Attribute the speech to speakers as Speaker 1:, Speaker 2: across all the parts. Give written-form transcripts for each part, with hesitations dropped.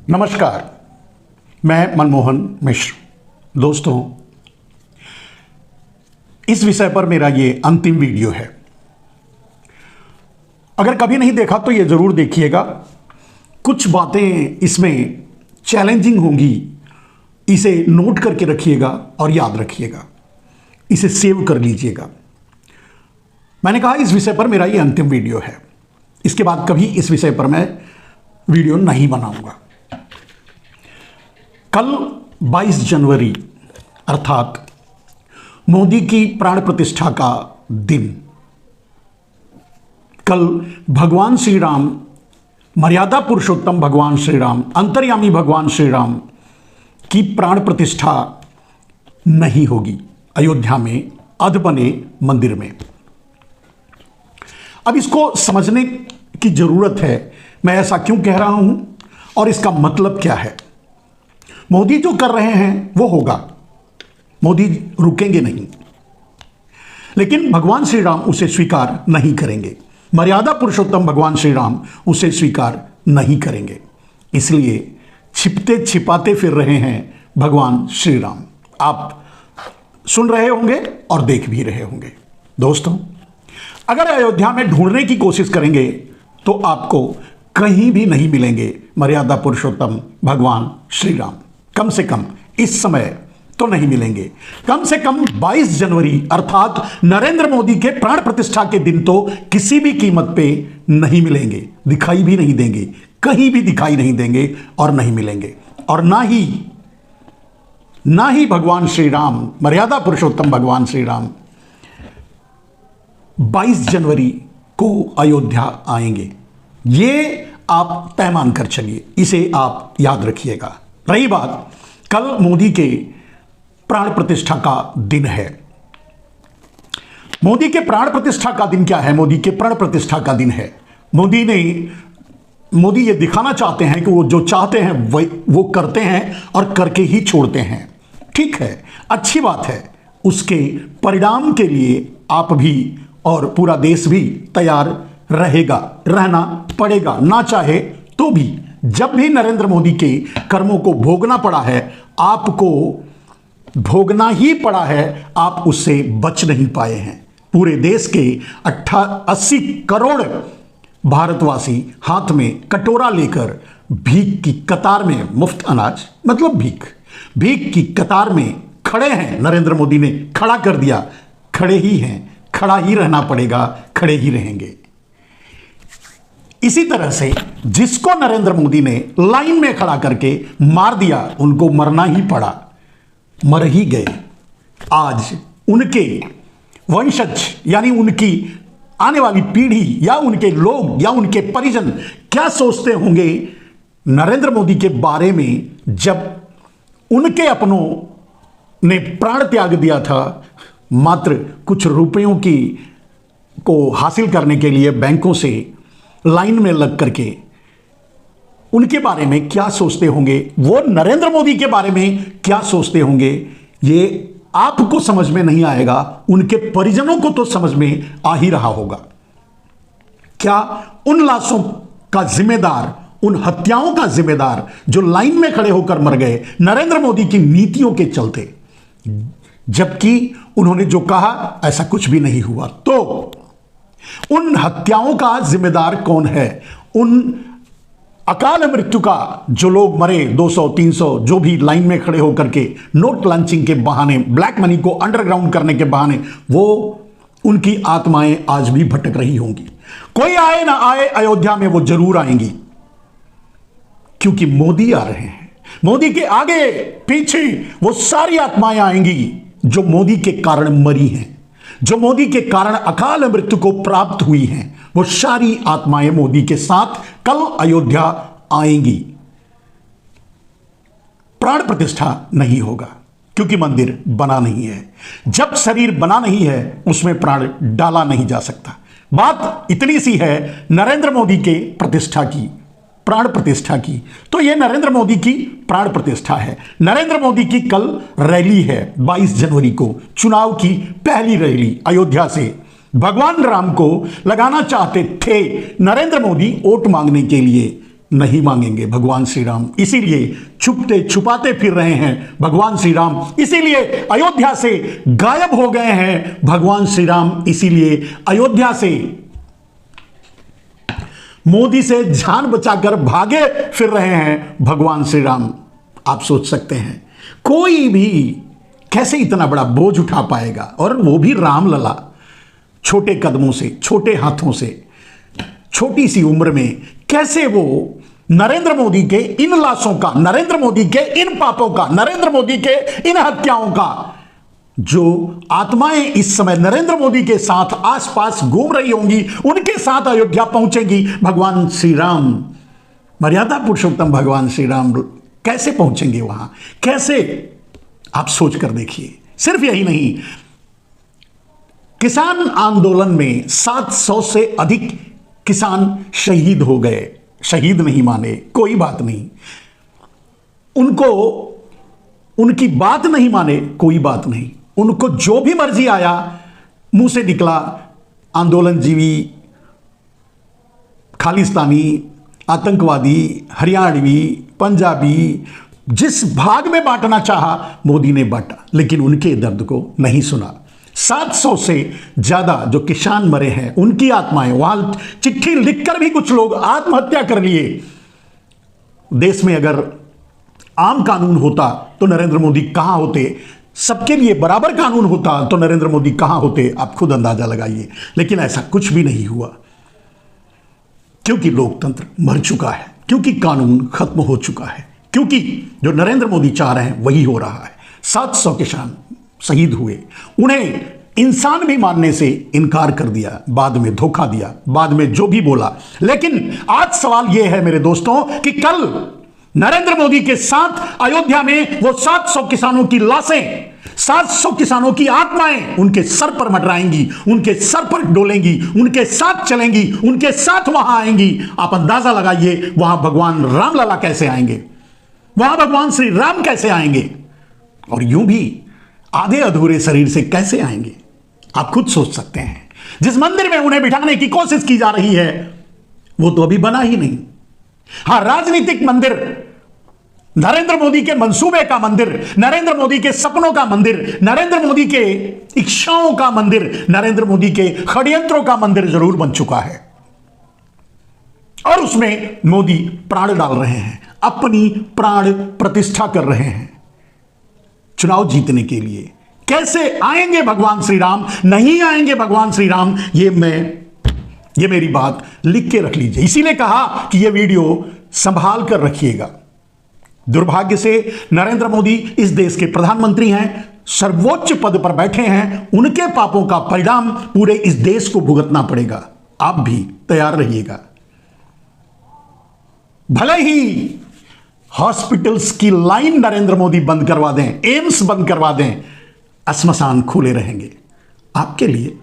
Speaker 1: नमस्कार, मैं मनमोहन मिश्र। दोस्तों, इस विषय पर मेरा ये अंतिम वीडियो है। अगर कभी नहीं देखा तो ये ज़रूर देखिएगा। कुछ बातें इसमें चैलेंजिंग होंगी, इसे नोट करके रखिएगा और याद रखिएगा, इसे सेव कर लीजिएगा। मैंने कहा इस विषय पर मेरा ये अंतिम वीडियो है। इसके बाद कभी इस विषय पर मैं वीडियो नहीं बनाऊंगा। कल 22 जनवरी अर्थात मोदी की प्राण प्रतिष्ठा का दिन। कल भगवान श्री राम, मर्यादा पुरुषोत्तम भगवान श्री राम, अंतर्यामी भगवान श्री राम की प्राण प्रतिष्ठा नहीं होगी अयोध्या में अधबने मंदिर में। अब इसको समझने की जरूरत है, मैं ऐसा क्यों कह रहा हूं और इसका मतलब क्या है। मोदी जो कर रहे हैं वो होगा, मोदी रुकेंगे नहीं, लेकिन भगवान श्री राम उसे स्वीकार नहीं करेंगे। मर्यादा पुरुषोत्तम भगवान श्री राम उसे स्वीकार नहीं करेंगे। इसलिए छिपते छिपाते फिर रहे हैं भगवान श्री राम। आप सुन रहे होंगे और देख भी रहे होंगे। दोस्तों, अगर अयोध्या में ढूंढने की कोशिश करेंगे तो आपको कहीं भी नहीं मिलेंगे मर्यादा पुरुषोत्तम भगवान श्री राम। कम से कम इस समय तो नहीं मिलेंगे। कम से कम 22 जनवरी अर्थात नरेंद्र मोदी के प्राण प्रतिष्ठा के दिन तो किसी भी कीमत पे नहीं मिलेंगे, दिखाई भी नहीं देंगे, कहीं भी दिखाई नहीं देंगे और नहीं मिलेंगे। और ना ही भगवान श्री राम, मर्यादा पुरुषोत्तम भगवान श्री राम 22 जनवरी को अयोध्या आएंगे। ये आप तय मान कर चलिए, इसे आप याद रखिएगा। रही बात, कल मोदी के प्राण प्रतिष्ठा का दिन है। मोदी के प्राण प्रतिष्ठा का दिन क्या है? मोदी के प्राण प्रतिष्ठा का दिन है। मोदी ये दिखाना चाहते हैं कि वो जो चाहते हैं वो करते हैं और करके ही छोड़ते हैं। ठीक है, अच्छी बात है। उसके परिणाम के लिए आप भी और पूरा देश भी तैयार रहना पड़ेगा, ना चाहे तो भी। जब भी नरेंद्र मोदी के कर्मों को भोगना पड़ा है, आपको भोगना ही पड़ा है, आप उससे बच नहीं पाए हैं। पूरे देश के 80 करोड़ भारतवासी हाथ में कटोरा लेकर भीख की कतार में, मुफ्त अनाज मतलब भीख की कतार में खड़े हैं। नरेंद्र मोदी ने खड़ा कर दिया, खड़े ही हैं, खड़ा ही रहना पड़ेगा, खड़े ही रहेंगे। इसी तरह से जिसको नरेंद्र मोदी ने लाइन में खड़ा करके मार दिया, उनको मरना ही पड़ा, मर ही गए। आज उनके वंशज यानी उनकी आने वाली पीढ़ी या उनके लोग या उनके परिजन क्या सोचते होंगे नरेंद्र मोदी के बारे में, जब उनके अपनों ने प्राण त्याग दिया था मात्र कुछ रुपयों को हासिल करने के लिए बैंकों से लाइन में लग करके। उनके बारे में क्या सोचते होंगे, वो नरेंद्र मोदी के बारे में क्या सोचते होंगे, ये आपको समझ में नहीं आएगा, उनके परिजनों को तो समझ में आ ही रहा होगा। क्या उन लाशों का जिम्मेदार, उन हत्याओं का जिम्मेदार जो लाइन में खड़े होकर मर गए नरेंद्र मोदी की नीतियों के चलते, जबकि उन्होंने जो कहा ऐसा कुछ भी नहीं हुआ, तो उन हत्याओं का जिम्मेदार कौन है? उन अकाल मृत्यु का जो लोग मरे, 200 300 जो भी लाइन में खड़े होकर के नोट लॉन्चिंग के बहाने, ब्लैक मनी को अंडरग्राउंड करने के बहाने, वो उनकी आत्माएं आज भी भटक रही होंगी। कोई आए ना आए, अयोध्या में वो जरूर आएंगी, क्योंकि मोदी आ रहे हैं। मोदी के आगे पीछे वो सारी आत्माएं आएंगी जो मोदी के कारण मरी हैं, जो मोदी के कारण अकाल मृत्यु को प्राप्त हुई हैं। वो सारी आत्माएं मोदी के साथ कल अयोध्या आएंगी। प्राण प्रतिष्ठा नहीं होगा क्योंकि मंदिर बना नहीं है। जब शरीर बना नहीं है, उसमें प्राण डाला नहीं जा सकता। बात इतनी सी है नरेंद्र मोदी के प्रतिष्ठा की, प्राण प्रतिष्ठा की, तो यह नरेंद्र मोदी की प्राण प्रतिष्ठा है। नरेंद्र मोदी की कल रैली है 22 जनवरी को, चुनाव की पहली रैली अयोध्या से। भगवान राम को लगाना चाहते थे नरेंद्र मोदी वोट मांगने के लिए, नहीं मांगेंगे भगवान श्री राम, इसीलिए छुपते छुपाते फिर रहे हैं भगवान श्री राम, इसीलिए अयोध्या से गायब हो गए हैं भगवान श्री राम, इसीलिए अयोध्या से मोदी से जान बचाकर भागे फिर रहे हैं भगवान श्री राम। आप सोच सकते हैं कोई भी कैसे इतना बड़ा बोझ उठा पाएगा, और वो भी रामलला, छोटे कदमों से, छोटे हाथों से, छोटी सी उम्र में कैसे वो नरेंद्र मोदी के इन लाशों का, नरेंद्र मोदी के इन पापों का, नरेंद्र मोदी के इन हत्याओं का, जो आत्माएं इस समय नरेंद्र मोदी के साथ आसपास घूम रही होंगी, उनके साथ अयोध्या पहुंचेंगी भगवान श्री राम, मर्यादा पुरुषोत्तम भगवान श्री राम कैसे पहुंचेंगे वहां, कैसे? आप सोच कर देखिए। सिर्फ यही नहीं, किसान आंदोलन में 700 से अधिक किसान शहीद हो गए। शहीद नहीं माने, कोई बात नहीं, उनको उनकी बात नहीं माने, कोई बात नहीं, उनको जो भी मर्जी आया मुंह से निकला, आंदोलन जीवी, खालिस्तानी, आतंकवादी, हरियाणवी, पंजाबी, जिस भाग में बांटना चाहा मोदी ने बांटा, लेकिन उनके दर्द को नहीं सुना। 700 से ज्यादा जो किसान मरे हैं, उनकी आत्माएं, वहां चिट्ठी लिखकर भी कुछ लोग आत्महत्या कर लिए। देश में अगर आम कानून होता तो नरेंद्र मोदी कहां होते, सबके लिए बराबर कानून होता तो नरेंद्र मोदी कहां होते, आप खुद अंदाजा लगाइए। लेकिन ऐसा कुछ भी नहीं हुआ, क्योंकि लोकतंत्र मर चुका है, क्योंकि कानून खत्म हो चुका है, क्योंकि जो नरेंद्र मोदी चाह रहे हैं वही हो रहा है। 700 किसान शहीद हुए, उन्हें इंसान भी मानने से इनकार कर दिया, बाद में धोखा दिया, बाद में जो भी बोला। लेकिन आज सवाल यह है मेरे दोस्तों कि कल नरेंद्र मोदी के साथ अयोध्या में वो 700 किसानों की लाशें, 700 किसानों की आत्माएं उनके सर पर मंडराएंगी, उनके सर पर डोलेंगी, उनके साथ चलेंगी, उनके साथ वहां आएंगी। आप अंदाजा लगाइए वहां भगवान रामलला कैसे आएंगे, वहां भगवान श्री राम कैसे आएंगे, और यूं भी आधे अधूरे शरीर से कैसे आएंगे। आप खुद सोच सकते हैं। जिस मंदिर में उन्हें बिठाने की कोशिश की जा रही है वो तो अभी बना ही नहीं। हां, राजनीतिक मंदिर, नरेंद्र मोदी के मंसूबे का मंदिर, नरेंद्र मोदी के सपनों का मंदिर, नरेंद्र मोदी के इच्छाओं का मंदिर, नरेंद्र मोदी के षड्यंत्रों का मंदिर जरूर बन चुका है, और उसमें मोदी प्राण डाल रहे हैं, अपनी प्राण प्रतिष्ठा कर रहे हैं चुनाव जीतने के लिए। कैसे आएंगे भगवान श्री राम, नहीं आएंगे भगवान श्री राम, ये मेरी बात लिख के रख लीजिए। इसीलिए कहा कि ये वीडियो संभाल कर रखिएगा। दुर्भाग्य से नरेंद्र मोदी इस देश के प्रधानमंत्री हैं, सर्वोच्च पद पर बैठे हैं, उनके पापों का परिणाम पूरे इस देश को भुगतना पड़ेगा। आप भी तैयार रहिएगा। भले ही हॉस्पिटल्स की लाइन नरेंद्र मोदी बंद करवा दें, एम्स बंद करवा दें, श्मशान खुले रहेंगे आपके लिए।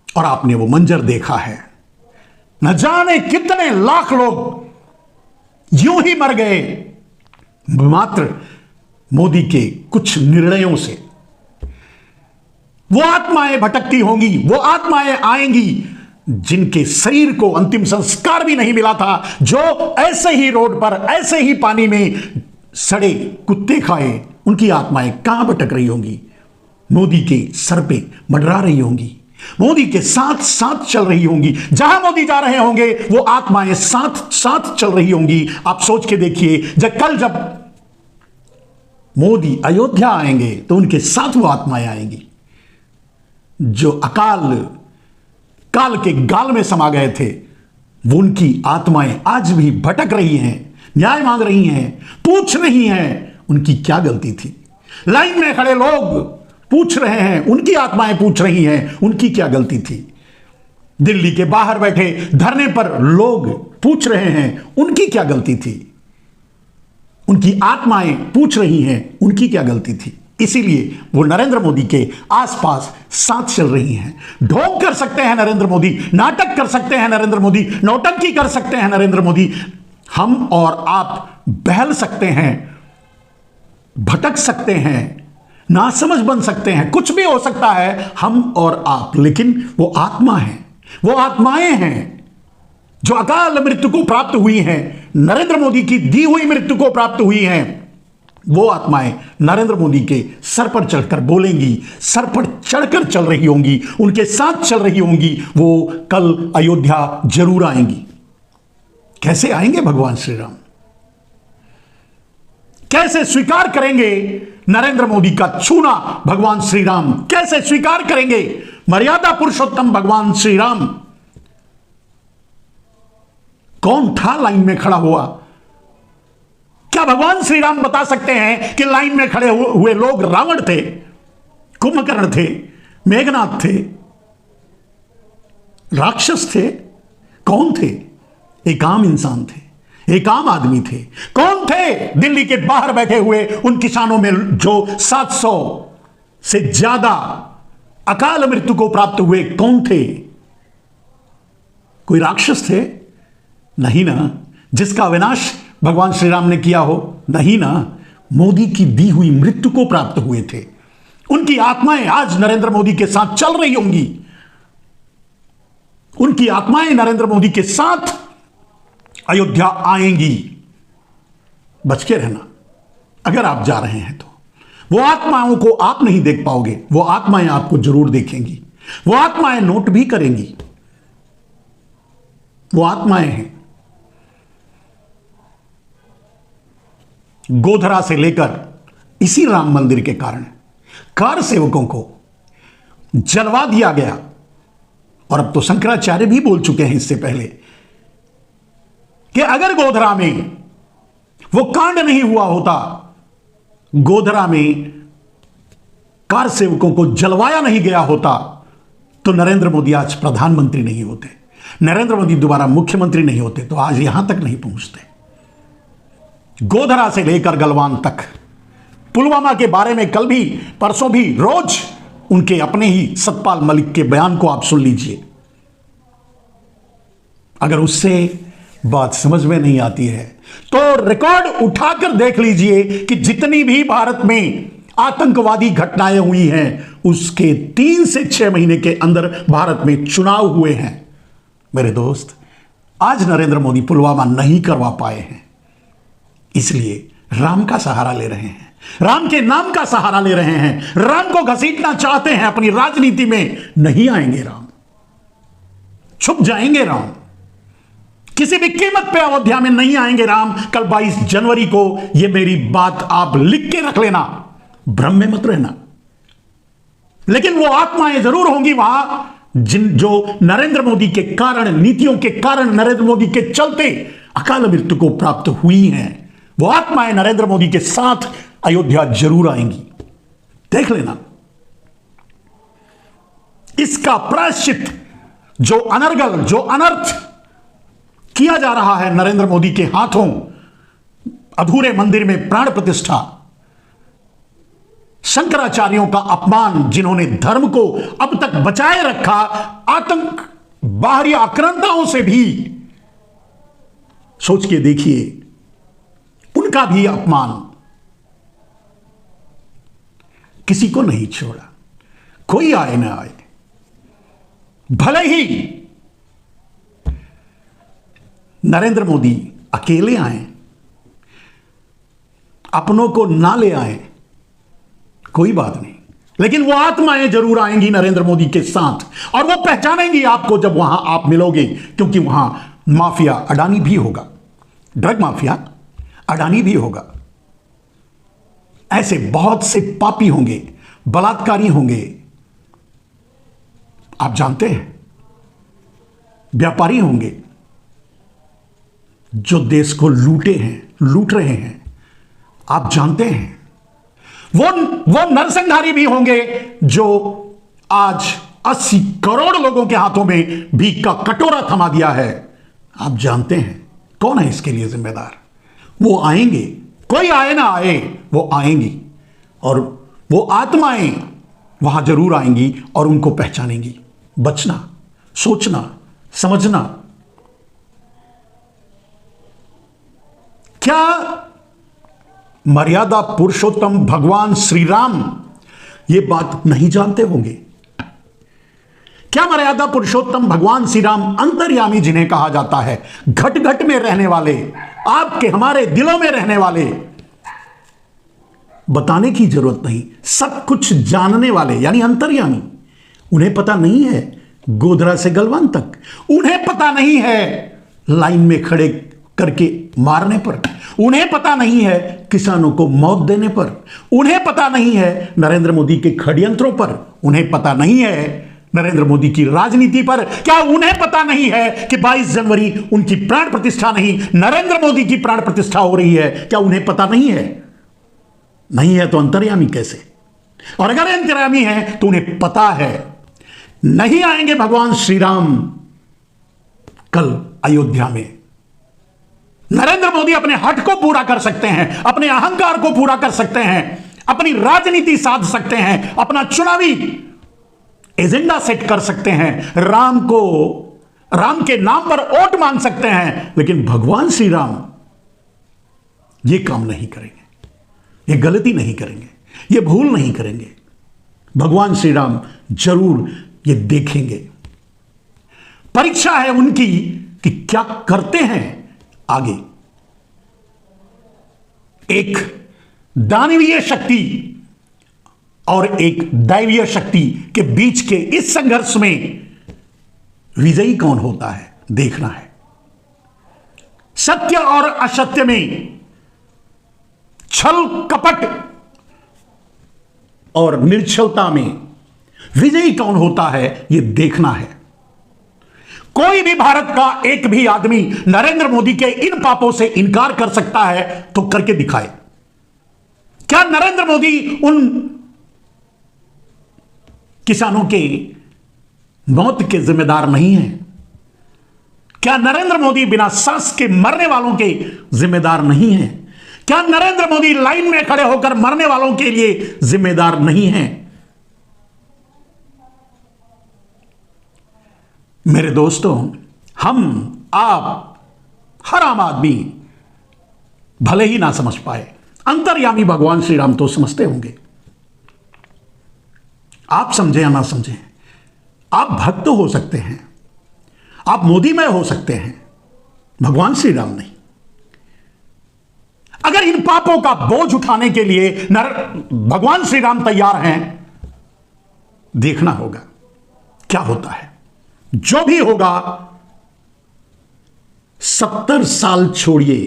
Speaker 1: और आपने वो मंजर देखा है, न जाने कितने लाख लोग यूं ही मर गए मात्र मोदी के कुछ निर्णयों से। वो आत्माएं भटकती होंगी, वो आत्माएं आएंगी जिनके शरीर को अंतिम संस्कार भी नहीं मिला था, जो ऐसे ही रोड पर, ऐसे ही पानी में सड़े कुत्ते खाए, उनकी आत्माएं कहां भटक रही होंगी? मोदी के सर पे मंडरा रही होंगी, मोदी के साथ साथ चल रही होंगी। जहां मोदी जा रहे होंगे वो आत्माएं साथ साथ चल रही होंगी। आप सोच के देखिए, जब मोदी अयोध्या आएंगे तो उनके साथ वो आत्माएं आएंगी जो काल के गाल में समा गए थे। वो उनकी आत्माएं आज भी भटक रही हैं, न्याय मांग रही हैं, पूछ रही हैं उनकी क्या गलती थी। लाइन में खड़े लोग पूछ रहे हैं, उनकी आत्माएं पूछ रही हैं उनकी क्या गलती थी। दिल्ली के बाहर बैठे धरने पर लोग पूछ रहे हैं उनकी क्या गलती थी। उनकी आत्माएं पूछ रही हैं उनकी क्या गलती थी। इसीलिए वो नरेंद्र मोदी के आसपास साथ चल रही हैं। ढोंग कर सकते हैं नरेंद्र मोदी, नाटक कर सकते हैं नरेंद्र मोदी, नौटंकी कर सकते हैं नरेंद्र मोदी। हम और आप बहल सकते हैं, भटक सकते हैं, नासमझ बन सकते हैं, कुछ भी हो सकता है हम और आप, लेकिन वो आत्मा है, वो आत्माएं हैं जो अकाल मृत्यु को प्राप्त हुई हैं, नरेंद्र मोदी की दी हुई मृत्यु को प्राप्त हुई हैं, वो आत्माएं नरेंद्र मोदी के सर पर चढ़कर बोलेंगी, सर पर चढ़कर चल रही होंगी, उनके साथ चल रही होंगी, वो कल अयोध्या जरूर आएंगी। कैसे आएंगे भगवान श्री राम? कैसे स्वीकार करेंगे नरेंद्र मोदी का छूना भगवान श्री राम? कैसे स्वीकार करेंगे मर्यादा पुरुषोत्तम भगवान श्री राम? कौन था लाइन में खड़ा हुआ? क्या भगवान श्री राम बता सकते हैं कि लाइन में खड़े हुए लोग रावण थे, कुंभकर्ण थे, मेघनाथ थे, राक्षस थे? कौन थे? एक आम इंसान थे, एक आम आदमी थे। कौन थे दिल्ली के बाहर बैठे हुए उन किसानों में जो 700 से ज्यादा अकाल मृत्यु को प्राप्त हुए? कौन थे? कोई राक्षस थे? नहीं ना। जिसका विनाश भगवान श्री राम ने किया हो? नहीं ना। मोदी की दी हुई मृत्यु को प्राप्त हुए थे। उनकी आत्माएं आज नरेंद्र मोदी के साथ चल रही होंगी। उनकी आत्माएं नरेंद्र मोदी के साथ अयोध्या आएंगी। बच के रहना अगर आप जा रहे हैं तो। वो आत्माओं को आप नहीं देख पाओगे, वो आत्माएं आपको जरूर देखेंगी। वो आत्माएं नोट भी करेंगी। वो आत्माएं हैं गोधरा से लेकर इसी राम मंदिर के कारण कार सेवकों को जलवा दिया गया। और अब तो शंकराचार्य भी बोल चुके हैं इससे पहले कि अगर गोधरा में वो कांड नहीं हुआ होता, गोधरा में कार सेवकों को जलवाया नहीं गया होता, तो नरेंद्र मोदी आज प्रधानमंत्री नहीं होते, नरेंद्र मोदी दोबारा मुख्यमंत्री नहीं होते, तो आज यहां तक नहीं पहुंचते। गोधरा से लेकर गलवान तक, पुलवामा के बारे में कल भी परसों भी रोज उनके अपने ही सतपाल मलिक के बयान को आप सुन लीजिए। अगर उससे बात समझ में नहीं आती है तो रिकॉर्ड उठाकर देख लीजिए कि जितनी भी भारत में आतंकवादी घटनाएं हुई हैं उसके 3 से 6 महीने के अंदर भारत में चुनाव हुए हैं। मेरे दोस्त, आज नरेंद्र मोदी पुलवामा नहीं करवा पाए हैं, इसलिए राम का सहारा ले रहे हैं, राम के नाम का सहारा ले रहे हैं, राम को घसीटना चाहते हैं अपनी राजनीति में। नहीं आएंगे राम, छुप जाएंगे राम, किसी भी कीमत पे अयोध्या में नहीं आएंगे राम। कल 22 जनवरी को यह मेरी बात आप लिख के रख लेना, भ्रम में मत रहना। लेकिन वो आत्माएं जरूर होंगी वहां जो नरेंद्र मोदी के कारण, नीतियों के कारण, नरेंद्र मोदी के चलते अकाल मृत्यु को प्राप्त हुई हैं। वो आत्माएं नरेंद्र मोदी के साथ अयोध्या जरूर आएंगी, देख लेना। इसका प्रायश्चित जो अनर्गल, जो अनर्थ किया जा रहा है नरेंद्र मोदी के हाथों, अधूरे मंदिर में प्राण प्रतिष्ठा, शंकराचार्यों का अपमान, जिन्होंने धर्म को अब तक बचाए रखा आतंक, बाहरी आक्रांताओं से भी, सोच के देखिए उनका भी अपमान, किसी को नहीं छोड़ा। कोई आए ना आए, भले ही नरेंद्र मोदी अकेले आए, अपनों को ना ले आए, कोई बात नहीं, लेकिन वो आत्माएं जरूर आएंगी नरेंद्र मोदी के साथ, और वो पहचानेंगी आपको जब वहां आप मिलोगे, क्योंकि वहां माफिया अडानी भी होगा, ड्रग माफिया अडानी भी होगा। ऐसे बहुत से पापी होंगे, बलात्कारी होंगे, आप जानते हैं, व्यापारी होंगे जो देश को लूटे हैं, लूट रहे हैं, आप जानते हैं। वो नरसंहारी भी होंगे जो आज 80 करोड़ लोगों के हाथों में भीख का कटोरा थमा दिया है, आप जानते हैं। कौन है इसके लिए जिम्मेदार? वो आएंगे, कोई आए ना आए, वो आएंगी, और वो आत्माएं वहां जरूर आएंगी और उनको पहचानेंगी। बचना, सोचना, समझना। क्या मर्यादा पुरुषोत्तम भगवान श्री राम ये बात नहीं जानते होंगे क्या मर्यादा पुरुषोत्तम भगवान श्री राम अंतर्यामी जिन्हें कहा जाता है, घट घट में रहने वाले, आपके हमारे दिलों में रहने वाले, बताने की जरूरत नहीं, सब कुछ जानने वाले यानी अंतर्यामी, उन्हें पता नहीं है गोधरा से गलवान तक, उन्हें पता नहीं है लाइन में खड़े करके मारने पर, उन्हें पता नहीं है किसानों को मौत देने पर, उन्हें पता नहीं है नरेंद्र मोदी के षड्यंत्रों पर, उन्हें पता नहीं है नरेंद्र मोदी की राजनीति पर। क्या उन्हें पता नहीं है कि 22 जनवरी उनकी प्राण प्रतिष्ठा नहीं, नरेंद्र मोदी की प्राण प्रतिष्ठा हो रही है? क्या उन्हें पता नहीं है? नहीं है तो अंतर्यामी कैसे? और अगर अंतर्यामी है तो उन्हें पता है नहीं आएंगे भगवान श्री राम कल अयोध्या में। नरेंद्र मोदी अपने हट को पूरा कर सकते हैं, अपने अहंकार को पूरा कर सकते हैं, अपनी राजनीति साध सकते हैं, अपना चुनावी एजेंडा सेट कर सकते हैं, राम के नाम पर वोट मांग सकते हैं, लेकिन भगवान श्री राम ये काम नहीं करेंगे, ये गलती नहीं करेंगे, ये भूल नहीं करेंगे। भगवान श्री राम जरूर ये देखेंगे। परीक्षा है उनकी कि क्या करते हैं आगे। एक दानवीय शक्ति और एक दैवीय शक्ति के बीच के इस संघर्ष में विजयी कौन होता है देखना है। सत्य और असत्य में, छल कपट और निर्छलता में विजयी कौन होता है यह देखना है। कोई भी भारत का एक भी आदमी नरेंद्र मोदी के इन पापों से इनकार कर सकता है तो करके दिखाए। क्या नरेंद्र मोदी उन किसानों के मौत के जिम्मेदार नहीं है? क्या नरेंद्र मोदी बिना सांस के मरने वालों के जिम्मेदार नहीं है? क्या नरेंद्र मोदी लाइन में खड़े होकर मरने वालों के लिए जिम्मेदार नहीं है? मेरे दोस्तों, हम आप हर आम आदमी भले ही ना समझ पाए, अंतर्यामी भगवान श्री राम तो समझते होंगे। आप समझे या ना समझे, आप भक्त हो सकते हैं, आप मोदीमय हो सकते हैं, भगवान श्री राम नहीं। अगर इन पापों का बोझ उठाने के लिए भगवान श्री राम तैयार हैं, देखना होगा क्या होता है। जो भी होगा, 70 साल छोड़िए,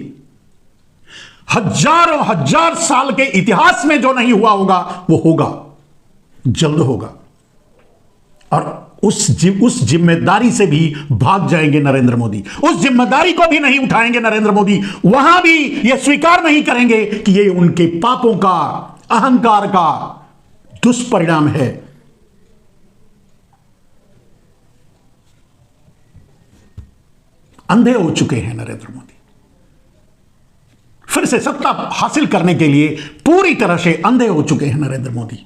Speaker 1: हजारों हजार साल के इतिहास में जो नहीं हुआ होगा वो होगा, जल्द होगा। और उस जिम्मेदारी से भी भाग जाएंगे नरेंद्र मोदी, उस जिम्मेदारी को भी नहीं उठाएंगे नरेंद्र मोदी, वहां भी ये स्वीकार नहीं करेंगे कि ये उनके पापों का, अहंकार का दुष्परिणाम है। अंधे हो चुके हैं नरेंद्र मोदी। फिर से सत्ता हासिल करने के लिए पूरी तरह से अंधे हो चुके हैं नरेंद्र मोदी,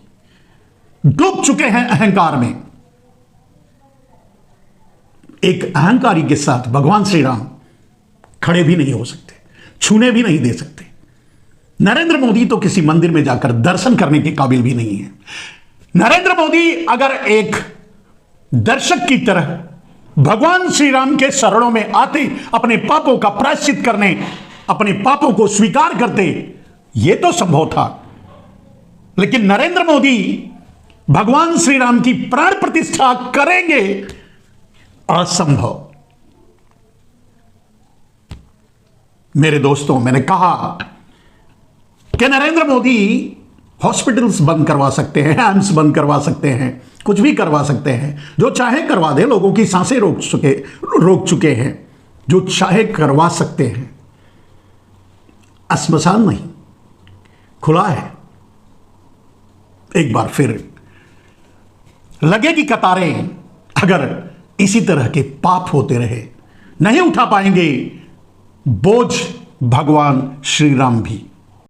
Speaker 1: डूब चुके हैं अहंकार में। एक अहंकारी के साथ भगवान श्री राम खड़े भी नहीं हो सकते, छूने भी नहीं दे सकते। नरेंद्र मोदी तो किसी मंदिर में जाकर दर्शन करने के काबिल भी नहीं है। नरेंद्र मोदी अगर एक दर्शक की तरह भगवान श्री राम के शरणों में आते, अपने पापों का प्रायश्चित करने, अपने पापों को स्वीकार करते, यह तो संभव था। लेकिन नरेंद्र मोदी भगवान श्री राम की प्राण प्रतिष्ठा करेंगे, असंभव। मेरे दोस्तों, मैंने कहा कि नरेंद्र मोदी हॉस्पिटल्स बंद करवा सकते हैं, एम्स बंद करवा सकते हैं, कुछ भी करवा सकते हैं, जो चाहे करवा दे। लोगों की सांसें रोक चुके हैं, जो चाहे करवा सकते हैं। श्मशान नहीं, खुला है। एक बार फिर लगेगी कतारें अगर इसी तरह के पाप होते रहे। नहीं उठा पाएंगे बोझ भगवान श्री राम भी।